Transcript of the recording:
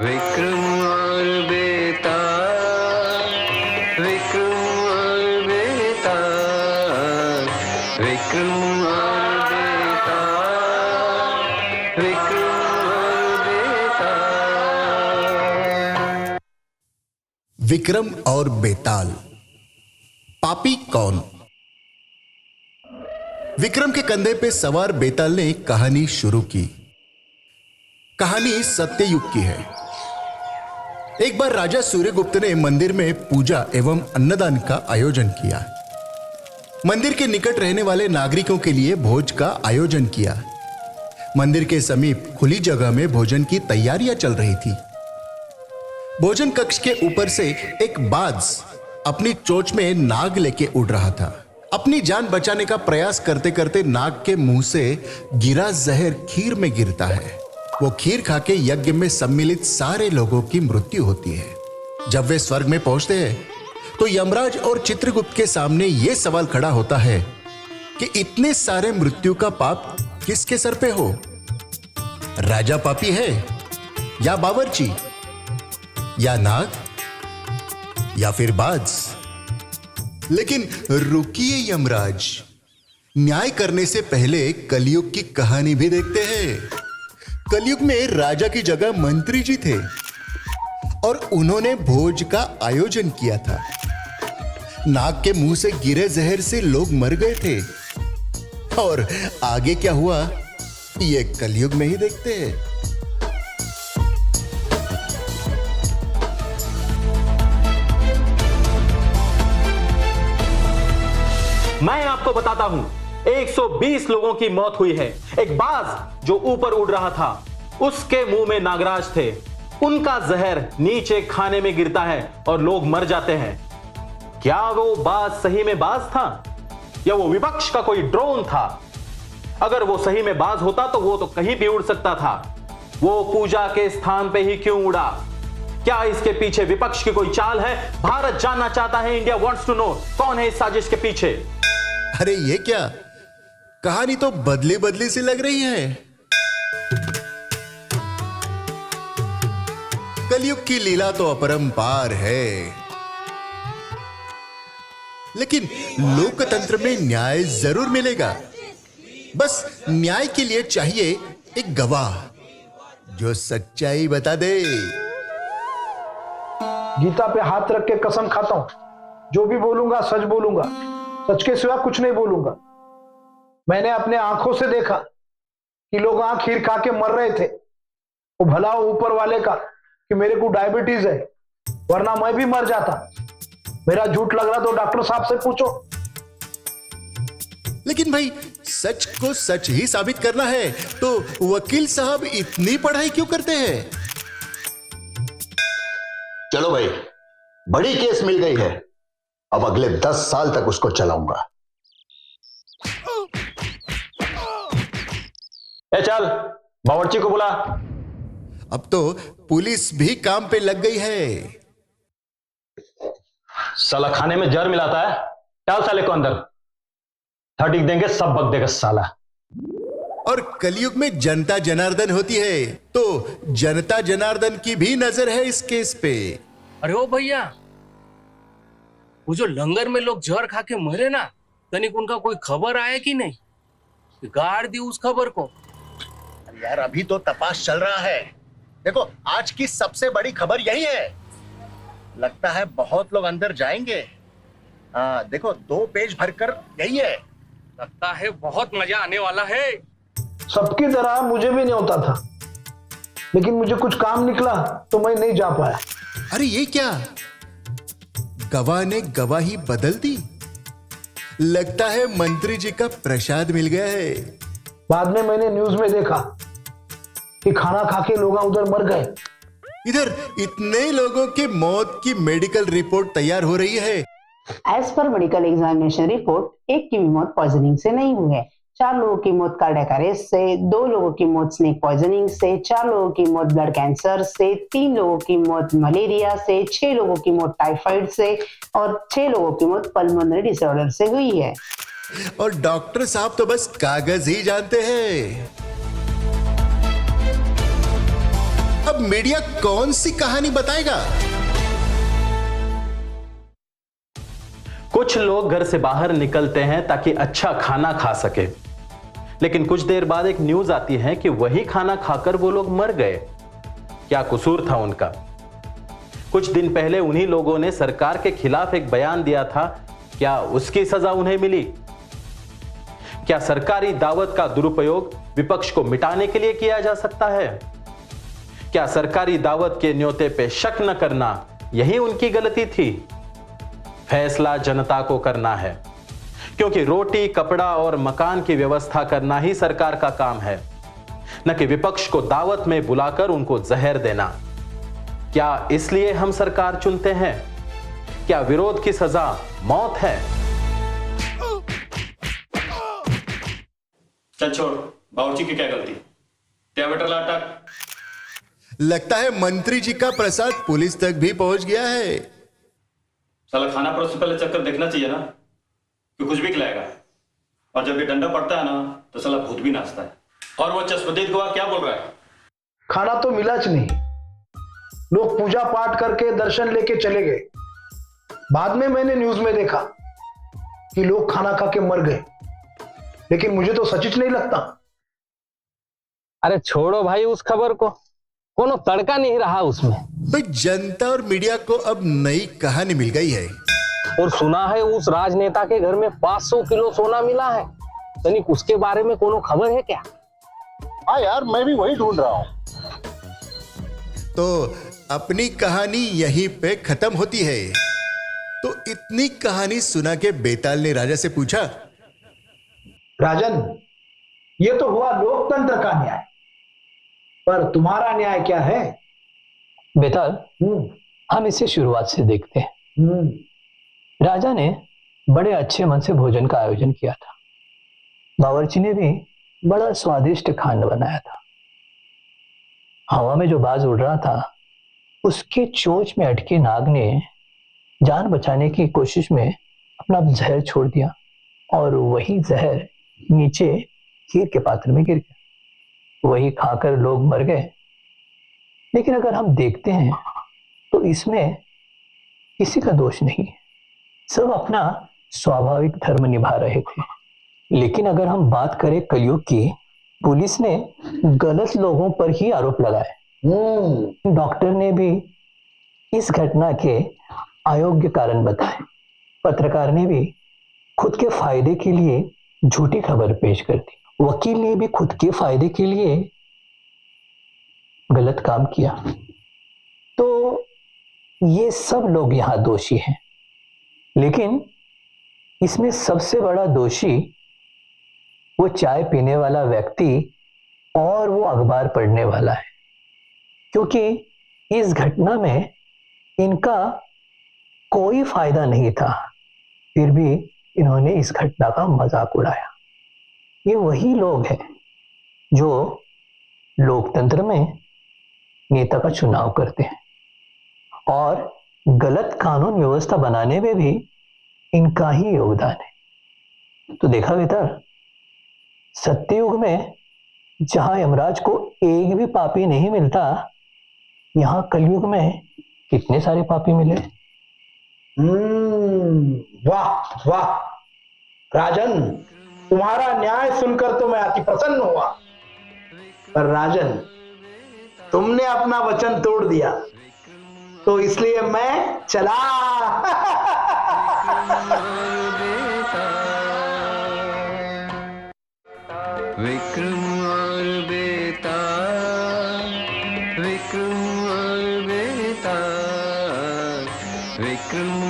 विक्रम और बेताल, विक्रम और बेताल, विक्रम और बेताल, विक्रम और बेताल। विक्रम और बेताल। पापी कौन? विक्रम के कंधे पे सवार बेताल ने एक कहानी शुरू की। कहानी सत्ययुग की है। एक बार राजा सूर्यगुप्त ने मंदिर में पूजा एवं अन्नदान का आयोजन किया। मंदिर के निकट रहने वाले नागरिकों के लिए भोज का आयोजन किया। मंदिर के समीप खुली जगह में भोजन की तैयारियां चल रही थी। भोजन कक्ष के ऊपर से एक बाज अपनी चोंच में नाग लेके उड़ रहा था। अपनी जान बचाने का प्रयास करते करते नाग के मुंह से गिरा जहर खीर में गिरता है। वो खीर खा के यज्ञ में सम्मिलित सारे लोगों की मृत्यु होती है। जब वे स्वर्ग में पहुंचते हैं तो यमराज और चित्रगुप्त के सामने यह सवाल खड़ा होता है कि इतने सारे मृत्यु का पाप किसके सर पे हो? राजा पापी है, या बावर्ची, या नाग, या फिर बाज? लेकिन रुकिए यमराज, न्याय करने से पहले कलयुग की कहानी भी देखते हैं। कलयुग में राजा की जगह मंत्री जी थे और उन्होंने भोज का आयोजन किया था। नाग के मुंह से गिरे जहर से लोग मर गए थे। और आगे क्या हुआ ये कलयुग में ही देखते हैं। मैं आपको बताता हूं, 120 लोगों की मौत हुई है। एक बाज जो ऊपर उड़ रहा था, उसके मुंह में नागराज थे। उनका जहर नीचे खाने में गिरता है और लोग मर जाते हैं। क्या वो बाज सही में बाज था, या वो विपक्ष का कोई ड्रोन था? अगर वो सही में बाज होता तो वो तो कहीं भी उड़ सकता था। वो पूजा के स्थान पे ही क्यों उड़ा? क्या इसके पीछे विपक्ष की कोई चाल है? भारत जानना चाहता है। इंडिया वांट्स टू नो कौन है इस साजिश के पीछे। अरे ये क्या, कहानी तो बदली बदली सी लग रही है। कलयुग की लीला तो अपरंपार है, लेकिन लोकतंत्र में न्याय जरूर मिलेगा। बस न्याय के लिए चाहिए एक गवाह जो सच्चाई बता दे। गीता पे हाथ रख के कसम खाता हूं, जो भी बोलूंगा सच बोलूंगा, सच के सिवा कुछ नहीं बोलूंगा। मैंने अपने आंखों से देखा कि लोग आंख खीर खा के मर रहे थे। वो भला हो ऊपर वाले का कि मेरे को डायबिटीज है, वरना मैं भी मर जाता। मेरा झूठ लग रहा तो डॉक्टर साहब से पूछो। लेकिन भाई, सच को सच ही साबित करना है तो वकील साहब इतनी पढ़ाई क्यों करते हैं? चलो भाई, बड़ी केस मिल गई है। अब अगले 10 साल तक उसको चलाऊंगा। ए चल, बावर्ची को बुला। अब तो पुलिस भी काम पे लग गई है। साला खाने में जहर मिलाता है। डाल साले को अंदर। 30 देंगे, सब बक देगा साला। और कलयुग में जनता जनार्दन होती है, तो जनता जनार्दन की भी नजर है इस केस पे। अरे ओ भैया, वो जो लंगर में लोग जहर खा के मरे ना, तनिक उनका कोई खबर आया कि नहीं? गाड़ दी उस खबर को। यार अभी तो तपास चल रहा है। देखो, आज की सबसे बड़ी खबर यही है। लगता है बहुत लोग अंदर जाएंगे। देखो 2 पेज भरकर यही है। लगता है बहुत मजा आने वाला है। सबकी तरह मुझे भी नहीं होता था, लेकिन मुझे कुछ काम निकला तो मैं नहीं जा पाया। अरे ये क्या, गवाह ने गवाही बदल दी। लगता है मंत्री जी का प्रसाद मिल गया है। बाद में मैंने न्यूज में देखा कि खाना खा के लोग उधर मर गए। इधर इतने लोगों की मौत की मेडिकल रिपोर्ट तैयार हो रही है। As per medical examination report, एक की भी मौत पॉइजनिंग से नहीं हुई है। 4 लोगों की मौत कार्डियक अरेस्ट से, 2 लोगों की मौत स्नेक पॉइजनिंग से, 4 लोगों की मौत ब्लड कैंसर से, 3 लोगों की मौत मलेरिया से, 6 लोगों की मौत टाइफाइड से और 6 लोगों की मौत पल्मोनरी डिसऑर्डर से हुई है। और डॉक्टर साहब तो बस कागज ही जानते हैं। अब मीडिया कौन सी कहानी बताएगा? कुछ लोग घर से बाहर निकलते हैं ताकि अच्छा खाना खा सके, लेकिन कुछ देर बाद एक न्यूज आती है कि वही खाना खाकर वो लोग मर गए। क्या कसूर था उनका? कुछ दिन पहले उन्हीं लोगों ने सरकार के खिलाफ एक बयान दिया था, क्या उसकी सजा उन्हें मिली? क्या सरकारी दावत का दुरुपयोग विपक्ष को मिटाने के लिए किया जा सकता है? क्या सरकारी दावत के न्योते पे शक न करना यही उनकी गलती थी? फैसला जनता को करना है, क्योंकि रोटी, कपड़ा और मकान की व्यवस्था करना ही सरकार का काम है, न कि विपक्ष को दावत में बुलाकर उनको जहर देना। क्या इसलिए हम सरकार चुनते हैं? क्या विरोध की सजा मौत है? चल छोड़, बावर्ची की क्या गलती? क्या बेटर लाटक? लगता है मंत्री जी का प्रसाद पुलिस तक भी पहुंच गया है। साला खाना परोसने पहले चक्कर देखना चाहिए ना कि कुछ भी खिलाएगा, और जब ये डंडा पड़ता है ना तो साला भूत भी नाचता है। और वो चश्मदीद गवाह क्या बोल रहा है? खाना तो मिला च नहीं, लोग पूजा पाठ करके दर्शन लेके चले गए। बाद में मैंने न्यूज में देखा कि लोग खाना खा के मर गए, लेकिन मुझे तो सच नहीं लगता। अरे छोड़ो भाई उस खबर को, कोनो तड़का नहीं रहा उसमें। भाई जनता और मीडिया को अब नई कहानी मिल गई है। और सुना है उस राजनेता के घर में 500 किलो सोना मिला है। तनिक उसके बारे में कोनो खबर है क्या? हाँ यार, मैं भी वही ढूंढ रहा हूं। तो अपनी कहानी यहीं पे खत्म होती है। तो इतनी कहानी सुना के बेताल ने राजा से पूछा, राजन, ये तो हुआ लोकतंत्र का न्याय, पर तुम्हारा न्याय क्या है? बेताल, हम इसे शुरुआत से देखते हैं। राजा ने बड़े अच्छे मन से भोजन का आयोजन किया था। बावर्ची ने भी बड़ा स्वादिष्ट खाना बनाया था। हवा में जो बाज उड़ रहा था, उसके चोंच में अटके नाग ने जान बचाने की कोशिश में अपना जहर छोड़ दिया, और वही जहर नीचे खीर के पात्र में गिर गया। वही खाकर लोग मर गए। लेकिन अगर हम देखते हैं तो इसमें किसी का दोष नहीं है। सब अपना स्वाभाविक धर्म निभा रहे थे। लेकिन अगर हम बात करें कलयुग की, पुलिस ने गलत लोगों पर ही आरोप लगाए। डॉक्टर ने भी इस घटना के अयोग्य कारण बताए। पत्रकार ने भी खुद के फायदे के लिए झूठी खबर पेश कर दी। वकील ने भी खुद के फायदे के लिए गलत काम किया। तो ये सब लोग यहां दोषी हैं। लेकिन इसमें सबसे बड़ा दोषी वो चाय पीने वाला व्यक्ति और वो अखबार पढ़ने वाला है, क्योंकि इस घटना में इनका कोई फायदा नहीं था, फिर भी इन्होंने इस घटना का मजाक उड़ाया। ये वही लोग हैं जो लोकतंत्र में नेता का चुनाव करते हैं, और गलत कानून व्यवस्था बनाने में भी इनका ही योगदान है। तो देखा बेटा, सत्ययुग में जहां यमराज को एक भी पापी नहीं मिलता, यहां कलयुग में कितने सारे पापी मिले। वाह वाह राजन, तुम्हारा न्याय सुनकर तो मैं अति प्रसन्न हुआ। पर राजन, तुमने अपना वचन तोड़ दिया, तो इसलिए मैं चला। विक्रम और बेताल, विक्रम और बेताल, विक्रम